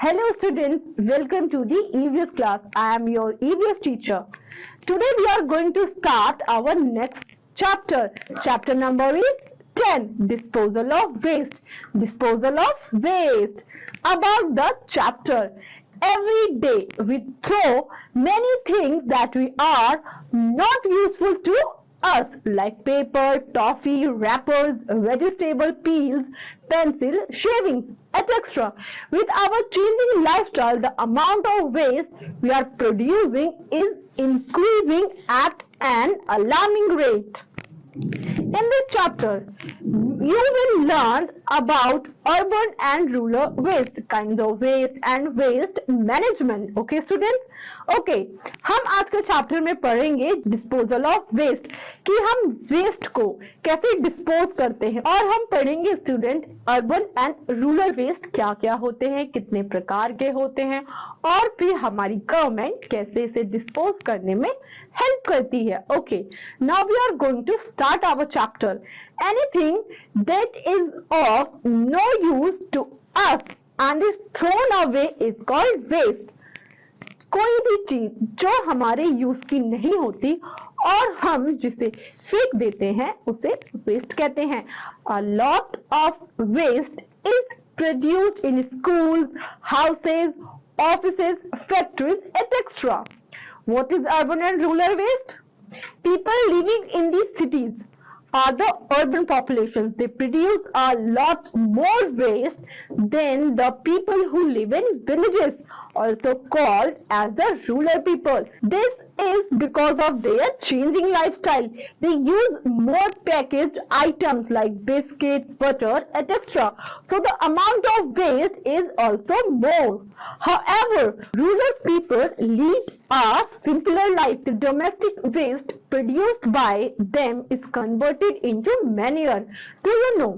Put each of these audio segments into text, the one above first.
Hello students, welcome to the EVS class. I am your EVS teacher. Today we are going to start our next chapter. Chapter number is 10, Disposal of Waste. Disposal of Waste. About the chapter. Every day we throw many things that we are not useful to us like paper, toffee, wrappers, vegetable peels, pencil, shavings, etc. With our changing lifestyle, the amount of waste we are producing is increasing at an alarming rate. In this chapter, you will learn about urban and rural waste, kinds of waste and waste management. Okay students? Okay, हम आज के chapter में पढ़ेंगे disposal of waste कि हम waste को कैसे dispose करते हैं और हम पढ़ेंगे student urban and rural waste क्या क्या होते हैं, कितने प्रकार के होते हैं और फिर हमारी गवर्नमेंट कैसे इसे डिस्पोज करने में हेल्प करती है. Okay, now we are going to start our chapter. Anything that is of no use to us and is thrown away is called waste. कोई भी चीज जो हमारे यूज की नहीं होती और हम जिसे फेंक देते हैं उसे वेस्ट कहते हैं. A lot of waste is produced in schools, houses, offices, factories etcetera. What is urban and rural waste? People living in these cities are the urban populations. They produce a lot more waste than the people who live in villages, also called as the rural people. This is because of their changing lifestyle. They use more packaged items like biscuits, butter, etc. So the amount of waste is also more. However, rural people lead a simpler life. The domestic waste produced by them is converted into manure. Do you know?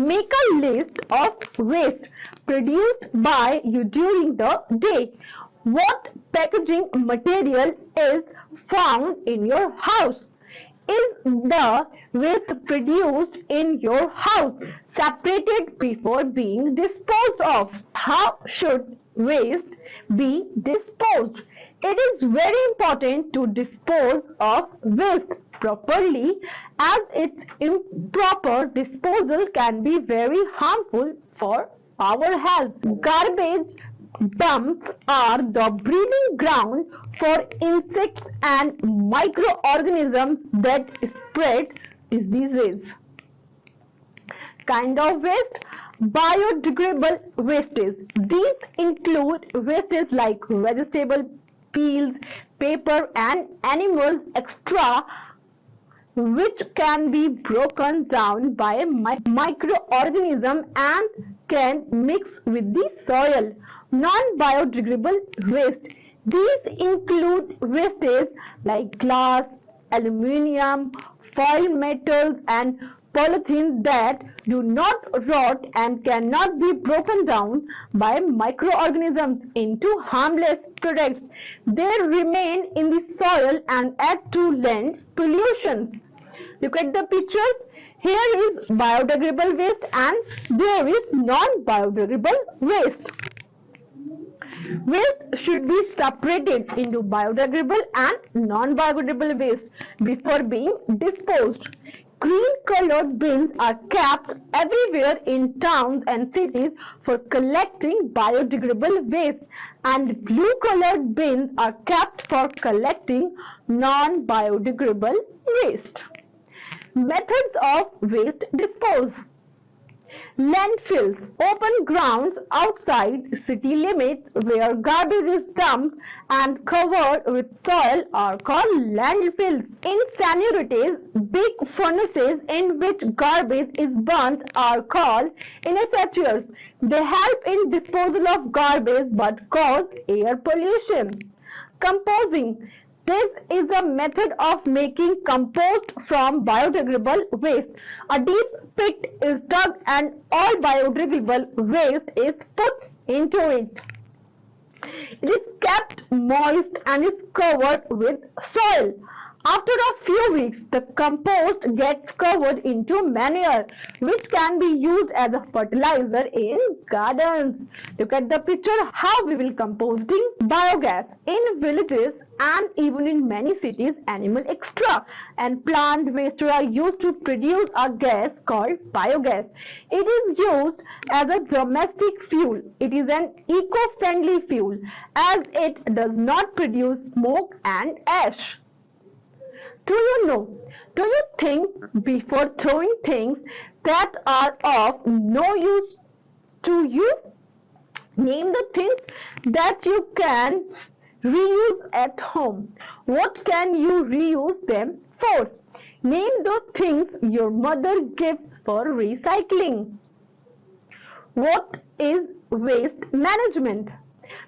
Make a list of waste produced by you during the day. What packaging material is found in your house? Is the waste produced in your house separated before being disposed of? How should waste be disposed? It is very important to dispose of waste properly as its improper disposal can be very harmful for our health. Garbage dumps are the breeding ground for insects and microorganisms that spread diseases. Kind of waste? Biodegradable wastes. These include wastes like vegetable peels, paper and animal extra which can be broken down by a microorganism and can mix with the soil. Non-biodegradable waste. These include wastes like glass, aluminium, foil metals and polythene that do not rot and cannot be broken down by microorganisms into harmless products. They remain in the soil and add to land pollution. Look at the pictures. Here is biodegradable waste and there is non-biodegradable waste. Waste should be separated into biodegradable and non-biodegradable waste before being disposed. Green colored bins are kept everywhere in towns and cities for collecting biodegradable waste and blue colored bins are kept for collecting non-biodegradable waste. Methods of waste disposal. Landfills, open grounds outside city limits where garbage is dumped and covered with soil are called landfills. Incinerators, big furnaces in which garbage is burnt are called incinerators. They help in disposal of garbage but cause air pollution. Composting. This is a method of making compost from biodegradable waste. A deep pit is dug and all biodegradable waste is put into it. It is kept moist and is covered with soil. After a few weeks, the compost gets covered into manure, which can be used as a fertilizer in gardens. Look at the picture how we will composting biogas in villages and even in many cities. Animal extra and plant waste are used to produce a gas called biogas. It is used as a domestic fuel. It is an eco-friendly fuel as it does not produce smoke and ash. Do you know? Do you think before throwing things that are of no use to you? Name the things that you can reuse at home. What can you reuse them for? Name the things your mother gives for recycling. What is waste management?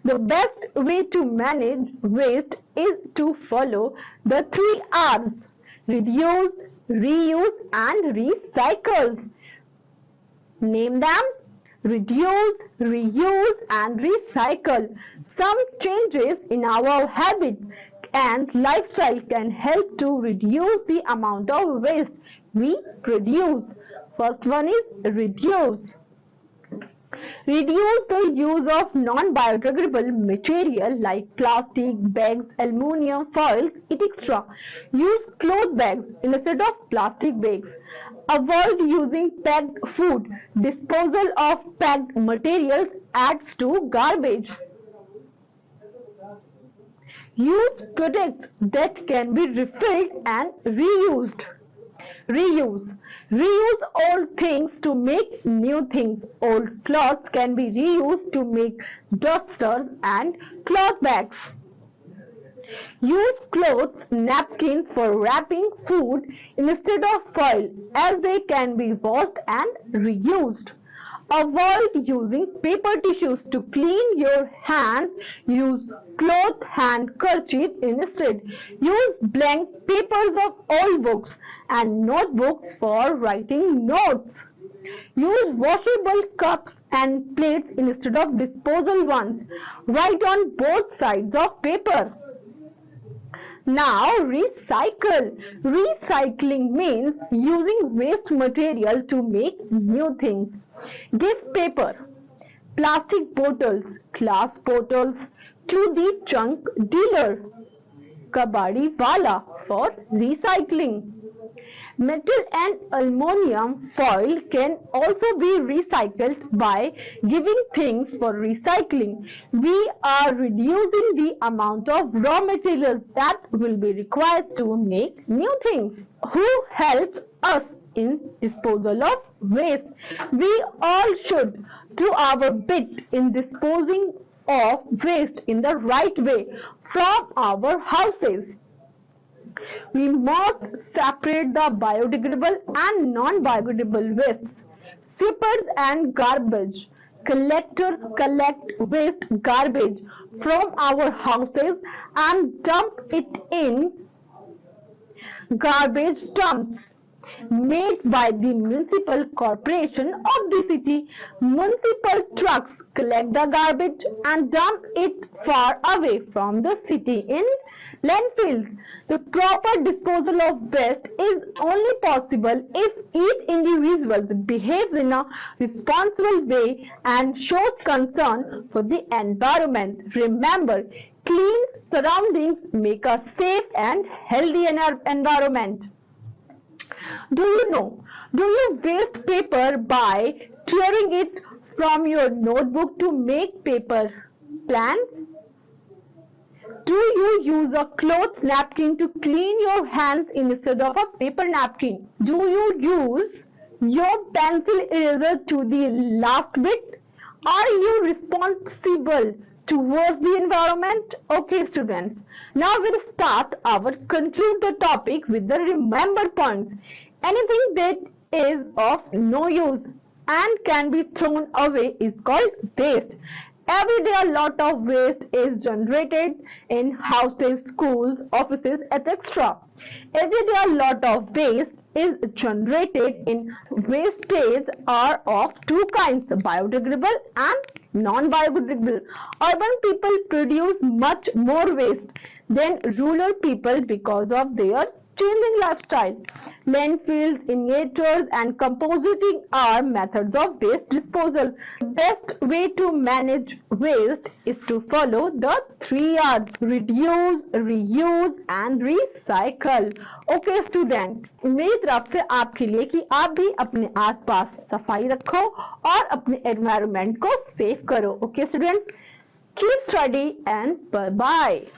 The best way to manage waste is to follow the 3 R's: reduce, reuse and recycle. Name them: reduce, reuse and recycle. Some changes in our habits and lifestyle can help to reduce the amount of waste we produce. First one is reduce. Reduce the use of non-biodegradable material like plastic bags, aluminum foils, etc. Use cloth bags instead of plastic bags. Avoid using packed food. Disposal of packed materials adds to garbage. Use products that can be refilled and reused. Reuse. Reuse old things to make new things. Old clothes can be reused to make dusters and cloth bags. Use cloth napkins for wrapping food instead of foil, as they can be washed and reused. Avoid using paper tissues to clean your hands. Use cloth handkerchief instead. Use blank papers of old books and notebooks for writing notes. Use washable cups and plates instead of disposal ones. Write on both sides of paper. Now recycle. Recycling means using waste material to make new things. Give paper, plastic bottles, glass bottles to the junk dealer, kabadi wala, for recycling. Metal and aluminum foil can also be recycled by giving things for recycling. We are reducing the amount of raw materials that will be required to make new things. Who helps us in disposal of waste? We all should do our bit in disposing of waste in the right way from our houses. We must separate the biodegradable and non-biodegradable wastes. Sweepers and garbage collectors collect waste garbage from our houses and dump it in garbage dumps made by the municipal corporation of the city. Municipal trucks collect the garbage and dump it far away from the city in landfills. The proper disposal of waste is only possible if each individual behaves in a responsible way and shows concern for the environment. Remember, clean surroundings make a safe and healthy environment. Do you know? Do you waste paper by tearing it from your notebook to make paper plans? Do you use a cloth napkin to clean your hands instead of a paper napkin? Do you use your pencil eraser to the last bit? Are you responsible towards the environment? Okay, students. Now we'll conclude the topic with the remembered points. Anything that is of no use and can be thrown away is called waste. Every day a lot of waste is generated in houses, schools, offices, etc. Every day a lot of waste is generated in wastage are of two kinds, biodegradable and non-biodegradable. Urban people produce much more waste than rural people because of their changing lifestyle. Landfills, incinerators, and composting are methods of waste disposal. The best way to manage waste is to follow the 3 R's: reduce, reuse, and recycle. Okay, student, मेरी तरफ से आपके लिए कि आप भी अपने आसपास सफाई रखो और अपने एनवायरनमेंट को सेव करो. Okay, student, keep study and bye bye.